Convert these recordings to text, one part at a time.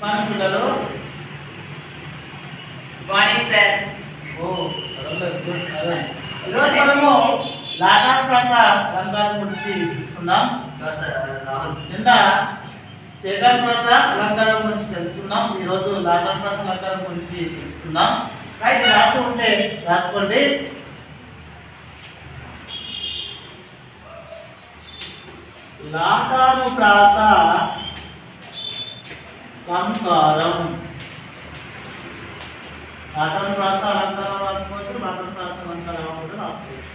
మన పిల్లలు morning sir. ఈరోజు మనము లాటార్ ప్రాస అలంకారం గురించి తెలుసుకుందాం. నిన్న సేకర్ ప్రాస అలంకారం గురించి తెలుసుకుందాం. ఈరోజు లాటార్ ప్రాస అలంకారం గురించి తెలుసుకుందాం. రైట్, రాస్తూ ఉంటే రాసుకోండి. లాటారు ప్రాస అలంకారం. లాటారు ప్రాస అలంకారం రాసుకోవచ్చు, లాటారు ప్రాస అలంకారం కూడా రాసుకోవచ్చు.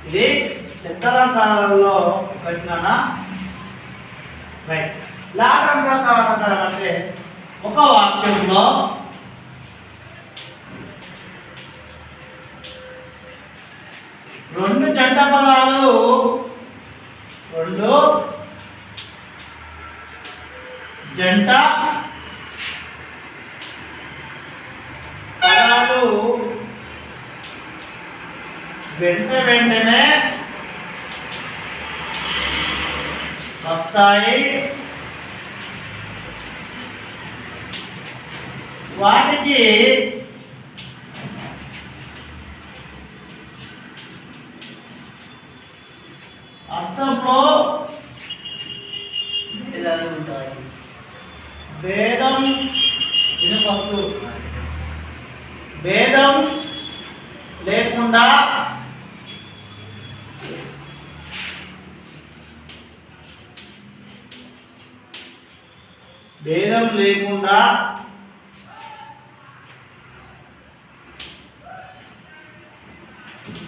ఇది శబ్దాలంకారాలలో ఒకటినా. రైట్, లాటారు ప్రాస అలంకారం అంటే ఒక వాక్యంలో రెండు జంట పదాలు, రెండు జంట పదాలు వెంటనే వస్తాయి. వాటికి అర్థంలో భేదాలు ఉంటాయి. భేదం ఇది ఫస్ట్. భేదం లేకుండా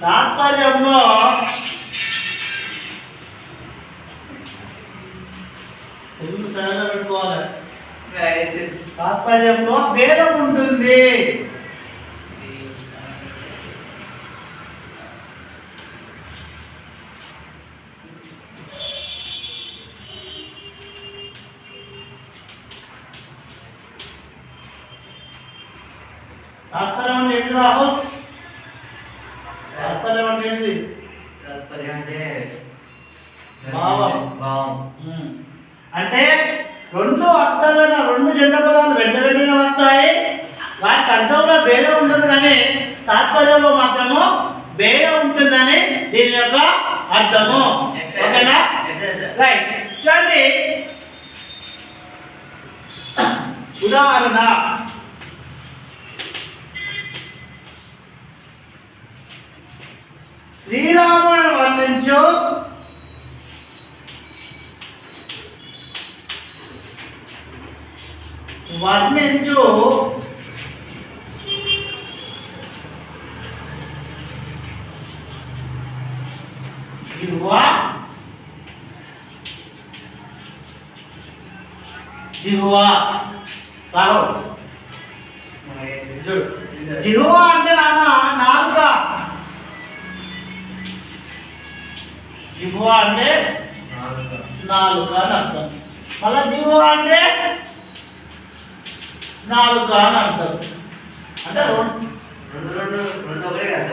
తాత్పర్యంలో తెలుగు సరళంగా పెట్టుకోవాలి. తాత్పర్యంలో భేదం ఉంటుంది. తాత్పర్యం అంటే ఏంటి రాహుల్? తాత్పర్యం అంటే ఏంటి? తాత్పర్యం అంటే భావం. భావం అంటే రెండు అర్థమైన రెండు జంట పదాలు వెంటనే వస్తాయి. వాటికి అర్థంలో భేదం ఉంటుంది, కానీ తాత్పర్యంలో మాత్రము భేదం ఉంటుందని దీని యొక్క అర్థము. ఓకేనా? రైట్, చూడండి. ఉదాహరణ, శ్రీరాముని వర్ణించు జిహ్వా జిహ్వా రాహుల్. జిహ్వా అంటే నాలుక. జిహ్వా అంటే నాలుక అని అర్థం. మళ్ళా జిహ్వా అంటే నాలుక అని అర్థం. అంటే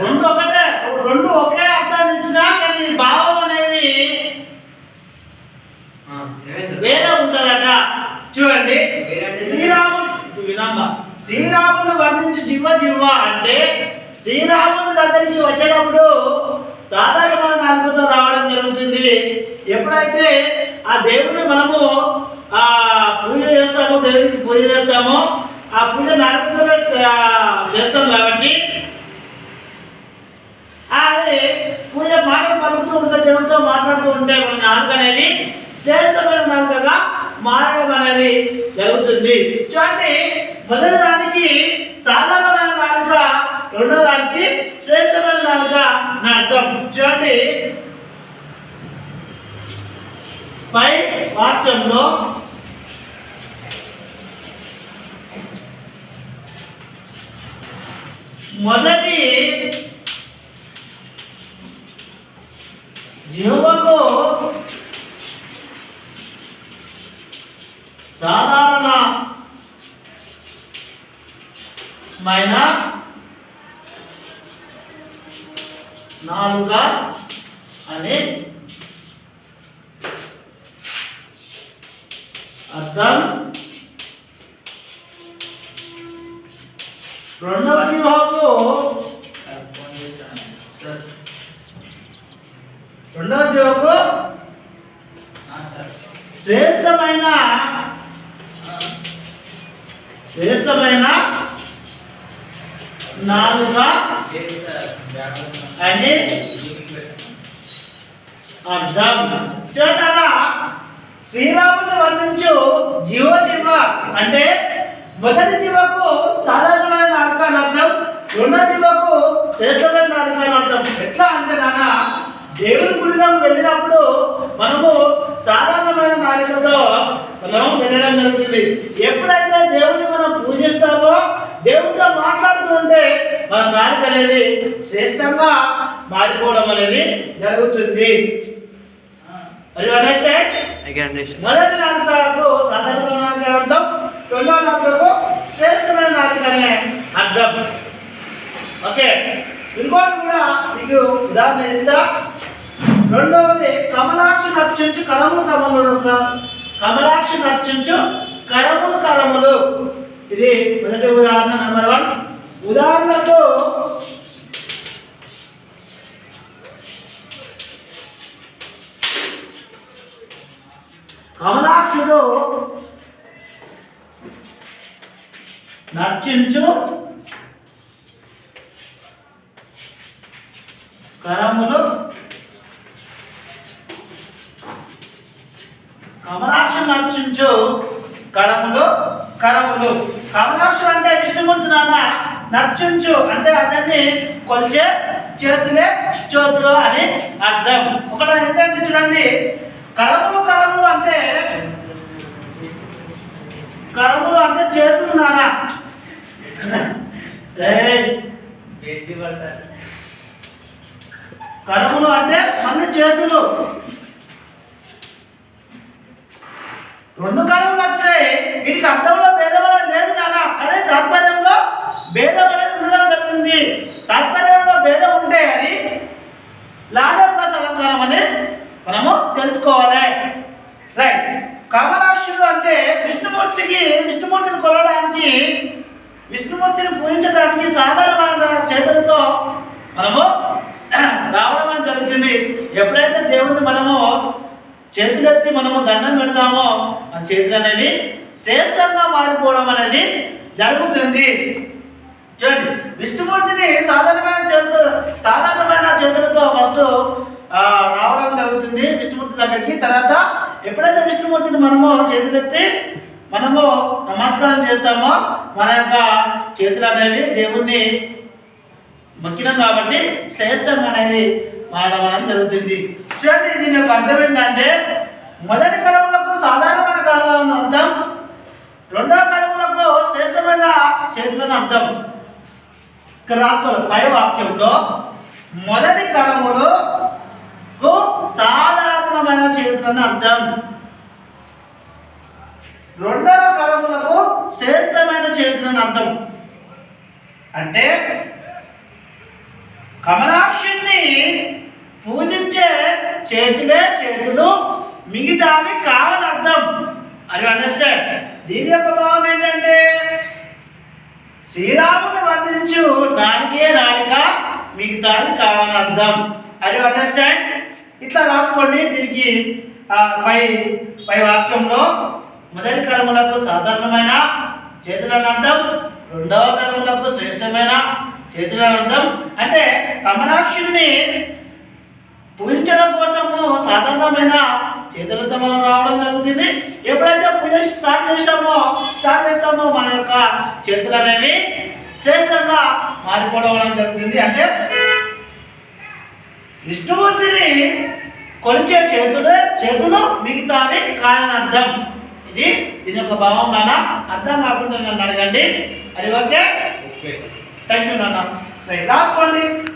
రెండు ఒకటే, రెండు ఒకే అర్థాన్ని ఇచ్చినా కానీ భావం అనేది వేరే ఉంటుందట. చూడండి, శ్రీరాముని వర్ణించి జిహ్వ అంటే శ్రీరాముని దగ్గరికి వచ్చేటప్పుడు సాధారణమైన నాలుగుతో రావడం జరుగుతుంది. ఎప్పుడైతే ఆ దేవుడిని మనము పూజ చేస్తామో, దేవుడికి పూజ చేస్తామో, ఆ పూజ నాలుగుతోనే చేస్తాం. కాబట్టి అది పూజ మాటలు పలుకుతూ ఉంటే, దేవుడితో మాట్లాడుతూ ఉంటే మన నాలుక అనేది శ్రేష్టమైన నాలుకగా మారడం అనేది జరుగుతుంది. చూడండి, మొదటి దానికి సాధారణమైన నాలుక, రెండో దానికి శ్రేష్టమైన నాలుక అని అర్థం. చూడండి, పై వాక్యంలో మొదటి జిహ్వకు సాధారణమైన నాలుక అని అర్థం. రెండవ జిహ్వకు శ్రేష్టమైన నాలుక అని అర్థం. చూడాలా శ్రీరాముని వర్ణించు జీవ అంటే మొదటి జీవకు సాధారణమైన నాలుక అని అర్థం, రెండో జీవకు శ్రేష్టమైన నాలుక అని అర్థం. ఎట్లా అంటే నాన్న దేవుడి గుడిలోకి వెళ్ళినప్పుడు మనము సాధారణమైన నాలుకతో మనం వెళ్ళడం జరుగుతుంది. ఎప్పుడైతే దేవుడిని మనం పూజిస్తామో దేవుడితో మాట్లాడుతూ ఉంటే మన నాలుక అనేది శ్రేష్టంగా మారిపోవడం అనేది జరుగుతుంది. మొదటి నాలుకకు సాధారణమైన నాలుక అని అర్థం, రెండవ నాలుకకు శ్రేష్టమైన నాలుక అనే అర్థం. ఓకే, ఇంకోటి కూడా మీకు ఉదాహరణ ఇస్తా. రెండవది కమలాక్షి నర్చించు కరములు కమలుడు. కమలాక్షి నర్చించు కరములు కరములు. ఇది మొదటి ఉదాహరణ నెంబర్ 1. ఉదాహరణకు కమలాక్షుడు నర్చించు కరములు. కమలాక్షి నర్చించు కరములు కరములు. కమలాక్షు అంటే విష్ణుమూర్తి నాన్న, నర్చించు అంటే అతన్ని కొలిచే చేతులే చేతులు అని అర్థం. ఒకటి ఏంటంటే చూడండి, కరములు కరములు అంటే చేతులు నాన్న. కరములు అంటే మళ్ళీ చేతులు. రెండు కరములు వచ్చాయి, వీటికి అర్థంలో భేదం అనేది లేదు నాన్న, కానీ తాత్పర్యంలో భేదం అనేది ఉండడం జరిగింది. తాత్పర్యంలో భేదం ఉంటే అది లాడర్ ప్లస్ అలంకారం అని మనము తెలుసుకోవాలి. రైట్. కమలాక్షుడు అంటే విష్ణుమూర్తిని కొలవడానికి, విష్ణుమూర్తిని పూజించడానికి సాధారణమైన చేతులతో మనము రావడం అని జరుగుతుంది. ఎప్పుడైతే దేవుడిని మనము చేతులెత్తి మనము దండం పెడతామో మన చేతులు అనేవి శ్రేష్టంగా మారిపోవడం అనేది జరుగుతుంది. చూడండి, విష్ణుమూర్తిని సాధారణమైన చేతులతో ఫస్ట్ రావడం జరుగుతుంది విష్ణుమూర్తి దగ్గరికి. తర్వాత ఎప్పుడైతే విష్ణుమూర్తిని మనము చేతులెత్తి మనము నమస్కారం చేస్తామో మన యొక్క చేతులు అనేవి దేవుణ్ణి మొక్కినాం కాబట్టి శ్రేష్టం అనేది మారడం అనేది జరుగుతుంది. చూడండి, దీని యొక్క అర్థం ఏంటంటే మొదటి కడములకు సాధారణమైన కళలను అర్థం, రెండవ కడములకు శ్రేష్టమైన చేతులను అర్థం. ఇక్కడ రాసుకోవాలి పై వాక్యంలో మొదటి కడములకు సాధారణమైన చేతులను అర్థం, రెండవ కడములకు శ్రేష్టమైన చేతులను అర్థం. అంటే కమలాక్షుణ్ణి పూజించే చేతులే చేతులు, మిగతావి కావని అర్థం. అది అండర్స్టాండ్. దీని యొక్క భావం ఏంటంటే శ్రీరాముని వర్ణించు నాలుకే నాలుక, మిగతావి కావని అర్థం. అది అండర్స్టాండ్. ఇట్లా రాసుకోండి. దీనికి పై వాక్యంలో మొదటి కర్మలకు సాధారణమైన చేతులను అర్థం, రెండవ కర్మలకు శ్రేష్టమైన చేతులను అర్థం. అంటే కమలాక్షుని పూజించడం కోసము సాధారణమైన చేతులతో మనం రావడం జరుగుతుంది. ఎప్పుడైతే పూజ స్టార్ట్ చేస్తామో మన యొక్క చేతులు అనేవి శ్రేష్టంగా మారిపోవడం జరుగుతుంది. అంటే విష్ణుమూర్తిని కొలిచే చేతులు మిగతావి కాదని అర్థం. దీని యొక్క భావం నాన్న. అర్థం కాకుండా నన్ను అడగండి. అది ఓకే. థ్యాంక్ యూ నాన్న. రైట్, రాసుకోండి.